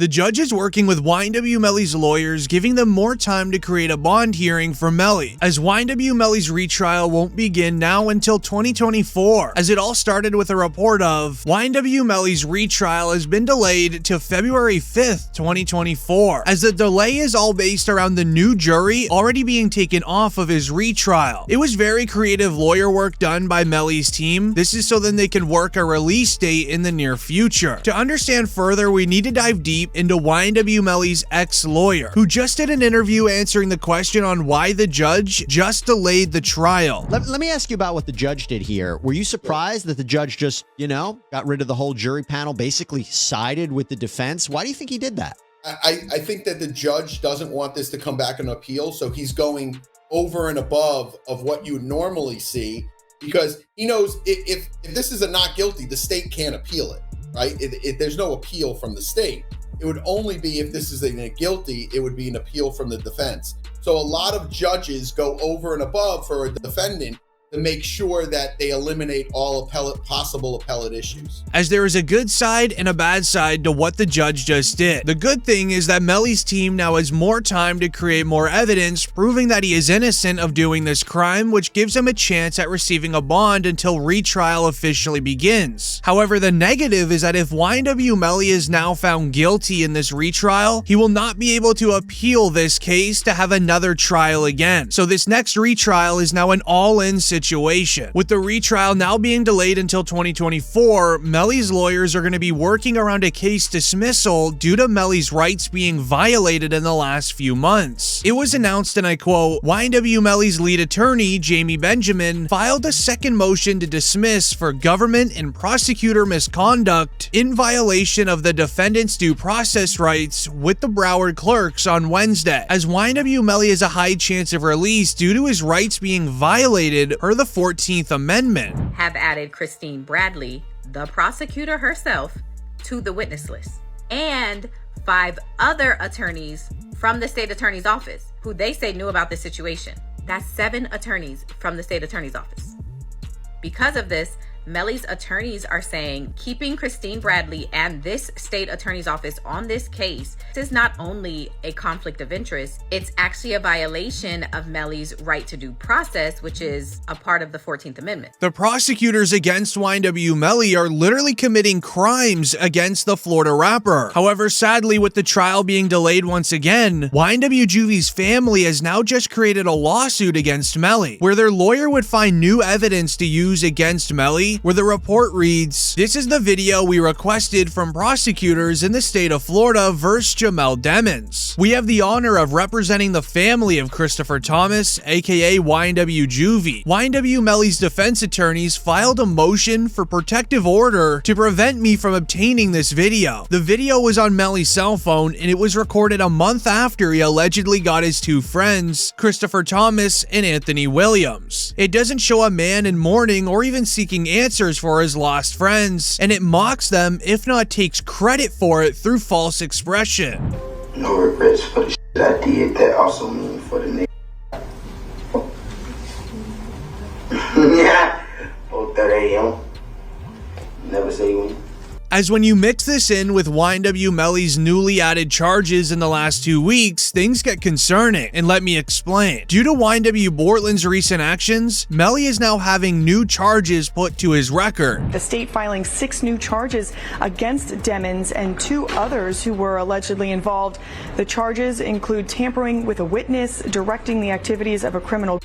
The judge is working with YNW Melly's lawyers, giving them more time to create a bond hearing for Melly, as YNW Melly's retrial won't begin now until 2024, as it all started with a report of YNW Melly's retrial has been delayed to February 5th, 2024, as the delay is all based around the new jury already being taken off of his retrial. It was very creative lawyer work done by Melly's team. This is so then they can work a release date in the near future. To understand further, we need to dive deep into YNW Melly's ex-lawyer, who just did an interview answering the question on why the judge just delayed the trial. Let me ask you about what the judge did here. Were you surprised that the judge just, got rid of the whole jury panel, basically sided with the defense? Why do you think he did that? I think that the judge doesn't want this to come back and appeal, so he's going over and above of what you would normally see, because he knows if this is a not guilty, the state can't appeal it, right? There's no appeal from the state. It would only be if this is a guilty, it would be an appeal from the defense. So a lot of judges go over and above for a defendant to make sure that they eliminate all possible appellate issues. As there is a good side and a bad side to what the judge just did. The good thing is that Melly's team now has more time to create more evidence proving that he is innocent of doing this crime, which gives him a chance at receiving a bond until retrial officially begins. However, the negative is that if YNW Melly is now found guilty in this retrial, he will not be able to appeal this case to have another trial again. So this next retrial is now an all-in situation. With the retrial now being delayed until 2024, Melly's lawyers are going to be working around a case dismissal due to Melly's rights being violated in the last few months. It was announced, and I quote, YNW Melly's lead attorney, Jamie Benjamin, filed a second motion to dismiss for government and prosecutor misconduct in violation of the defendant's due process rights with the Broward clerks on Wednesday, as YNW Melly has a high chance of release due to his rights being violated per the 14th Amendment. Have added Christine Bradley, the prosecutor herself, to the witness list, and 5 other attorneys from the state attorney's office who they say knew about this situation. That's 7 attorneys from the state attorney's office. Because of this, Melly's attorneys are saying keeping Christine Bradley and this state attorney's office on this case is not only a conflict of interest, it's actually a violation of Melly's right to due process, which is a part of the 14th Amendment. The prosecutors against YNW Melly are literally committing crimes against the Florida rapper. However, sadly, with the trial being delayed once again, YNW Juvy's family has now just created a lawsuit against Melly, where their lawyer would find new evidence to use against Melly, where the report reads, "This is the video we requested from prosecutors in the state of Florida versus Jamel Demons. We have the honor of representing the family of Christopher Thomas, aka YNW Juvie. YNW Melly's defense attorneys filed a motion for protective order to prevent me from obtaining this video. The video was on Melly's cell phone, and it was recorded a month after he allegedly got his 2 friends, Christopher Thomas and Anthony Williams. It doesn't show a man in mourning or even seeking answers for his lost friends, and it mocks them, if not takes credit for it through false expression. No regrets for the shit I did. That also mean for the nigga. Yeah. 4:30 a.m. Never say when. As when you mix this in with YNW Melly's newly added charges in the last 2 weeks, things get concerning, and let me explain. Due to YNW Bortland's recent actions, Melly is now having new charges put to his record. The state filing 6 new charges against Demons and 2 others who were allegedly involved. The charges include tampering with a witness, directing the activities of a criminal,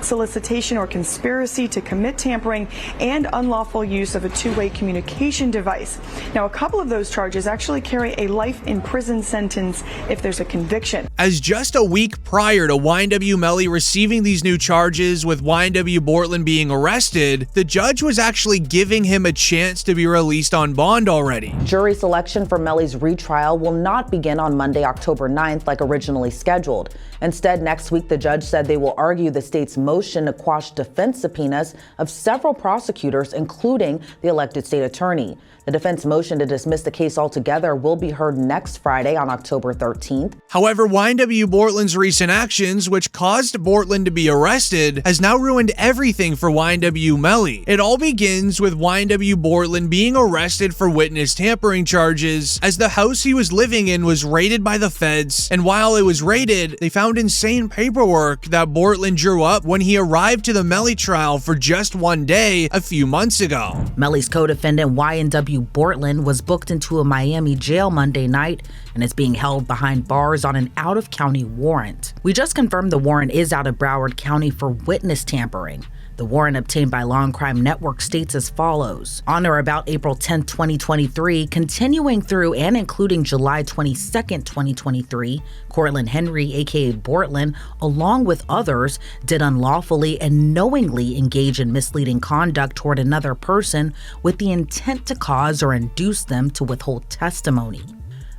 solicitation or conspiracy to commit tampering, and unlawful use of a 2-way communication device. Now, a couple of those charges actually carry a life in prison sentence if there's a conviction. As just a week prior to YNW Melly receiving these new charges with YNW Bortland being arrested, the judge was actually giving him a chance to be released on bond already. Jury selection for Melly's retrial will not begin on Monday, October 9th like originally scheduled. Instead, next week, the judge said they will argue the state's motion to quash defense subpoenas of several prosecutors, including the elected state attorney. The defense motion to dismiss the case altogether will be heard next Friday on October 13th. However, YNW Bortland's recent actions, which caused Bortland to be arrested, has now ruined everything for YNW Melly. It all begins with YNW Bortland being arrested for witness tampering charges, as the house he was living in was raided by the feds, and while it was raided, they found insane paperwork that Bortland drew up when he arrived to the Melly trial for just one day a few months ago. Melly's co-defendant YNW Bortland was booked into a Miami jail Monday night and is being held behind bars on an out-of-county warrant. We just confirmed the warrant is out of Broward County for witness tampering. The warrant obtained by Law and Crime Network states as follows. On or about April 10, 2023, continuing through and including July 22, 2023, Cortland Henry, aka Bortland, along with others, did unlawfully and knowingly engage in misleading conduct toward another person with the intent to cause or induce them to withhold testimony.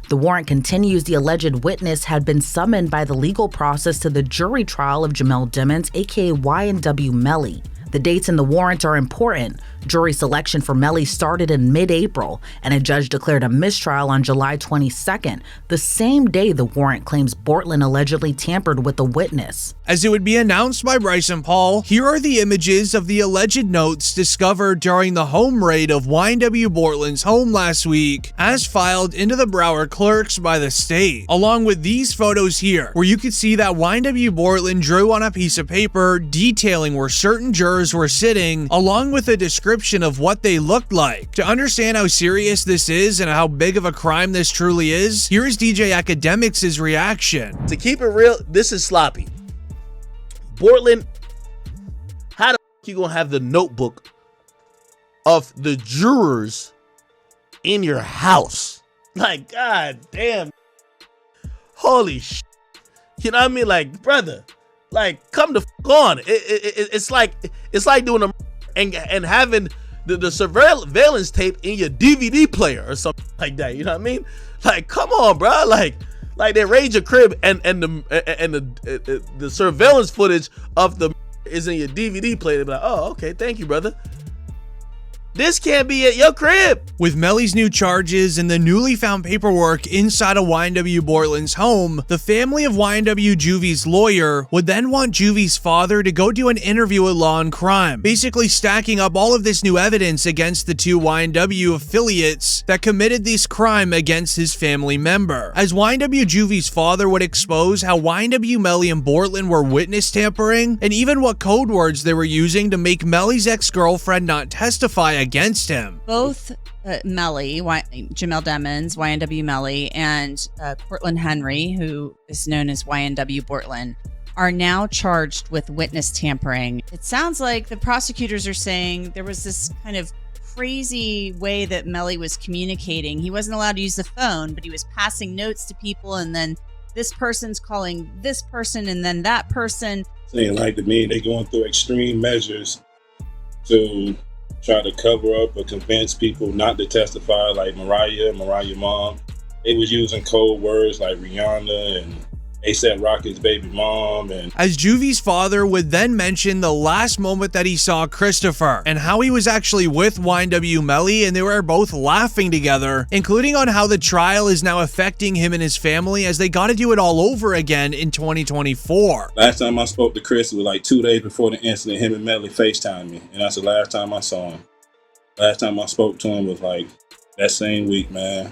The warrant continues the alleged witness had been summoned by the legal process to the jury trial of Jamel Dimmons, aka YNW Melly. The dates in the warrant are important. Jury selection for Melly started in mid-April, and a judge declared a mistrial on July 22nd, the same day the warrant claims Bortland allegedly tampered with the witness. As it would be announced by Bryson Paul, here are the images of the alleged notes discovered during the home raid of YNW Bortland's home last week, as filed into the Broward clerks by the state, along with these photos here, where you could see that YNW Bortland drew on a piece of paper detailing where certain jurors were sitting, along with a description of what they looked like. To understand how serious this is and how big of a crime this truly is, here is DJ Academics' reaction. To keep it real, this is sloppy. Bortland, how the f you gonna have the notebook of the jurors in your house? Like, god damn. Holy shit. You know what I mean? Like, brother, like, come the f on. It's like doing a and having the surveillance tape in your DVD player or something like that. You know what I mean? Like, come on, bro. Like they raid your crib and the surveillance footage of the is in your DVD player. They be like, oh, okay, thank you, brother. This can't be at your crib. With Melly's new charges and the newly found paperwork inside of YNW Bortland's home, the family of YNW Juvie's lawyer would then want Juvie's father to go do an interview with Law and Crime, basically stacking up all of this new evidence against the two YNW affiliates that committed this crime against his family member. As YNW Juvie's father would expose how YNW Melly and Bortland were witness tampering, and even what code words they were using to make Melly's ex-girlfriend not testify against him. Both Melly, Jamel Dimmons, YNW Melly, and Cortland Henry, who is known as YNW Bortland, are now charged with witness tampering. It sounds like the prosecutors are saying there was this kind of crazy way that Melly was communicating. He wasn't allowed to use the phone, but he was passing notes to people, and then this person's calling this person, and then that person. Saying like to me, they're going through extreme measures to try to cover up or convince people not to testify, like Mariah mom. They was using code words like Rihanna and A$AP Rocky's baby mom. And as Juvie's father would then mention the last moment that he saw Christopher and how he was actually with YNW Melly and they were both laughing together, including on how the trial is now affecting him and his family as they got to do it all over again in 2024. Last time I spoke to Chris was like 2 days before the incident. Him and Melly FaceTimed me, and that's the last time I saw him. Last time I spoke to him was like that same week, man.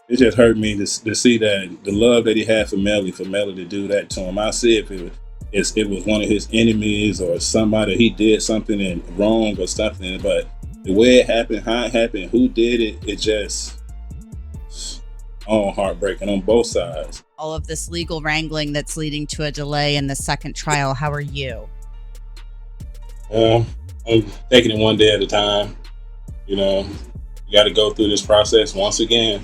It just hurt me to see that the love that he had for Melly to do that to him. I see if it was one of his enemies or somebody, he did something wrong or something, but the way it happened, how it happened, who did it, it just heartbreaking on both sides. All of this legal wrangling that's leading to a delay in the second trial. How are you? I'm taking it one day at a time. You know, you got to go through this process once again.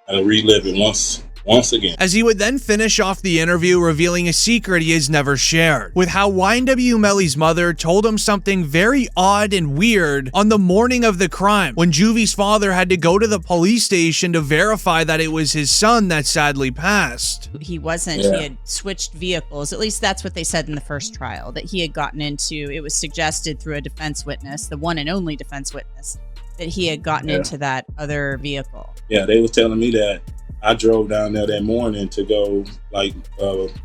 I relive it once once again. As he would then finish off the interview revealing a secret he has never shared, with how YNW Melly's mother told him something very odd and weird on the morning of the crime, when Juvie's father had to go to the police station to verify that it was his son that sadly passed. He wasn't, Yeah. he had switched vehicles. At least that's what they said in the first trial, that he had gotten into, it was suggested through a defense witness, the one and only defense witness, that he had gotten into that other vehicle. Yeah, they was telling me that I drove down there that morning to go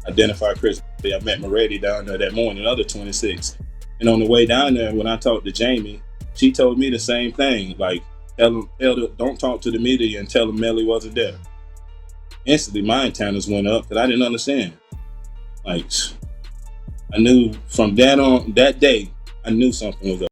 identify Chris. I met Moretti down there that morning, other 26. And on the way down there, when I talked to Jamie, she told me the same thing. Like, don't talk to the media and tell them Melly wasn't there. Instantly, my antennas went up because I didn't understand. Like, I knew from that day, I knew something was up.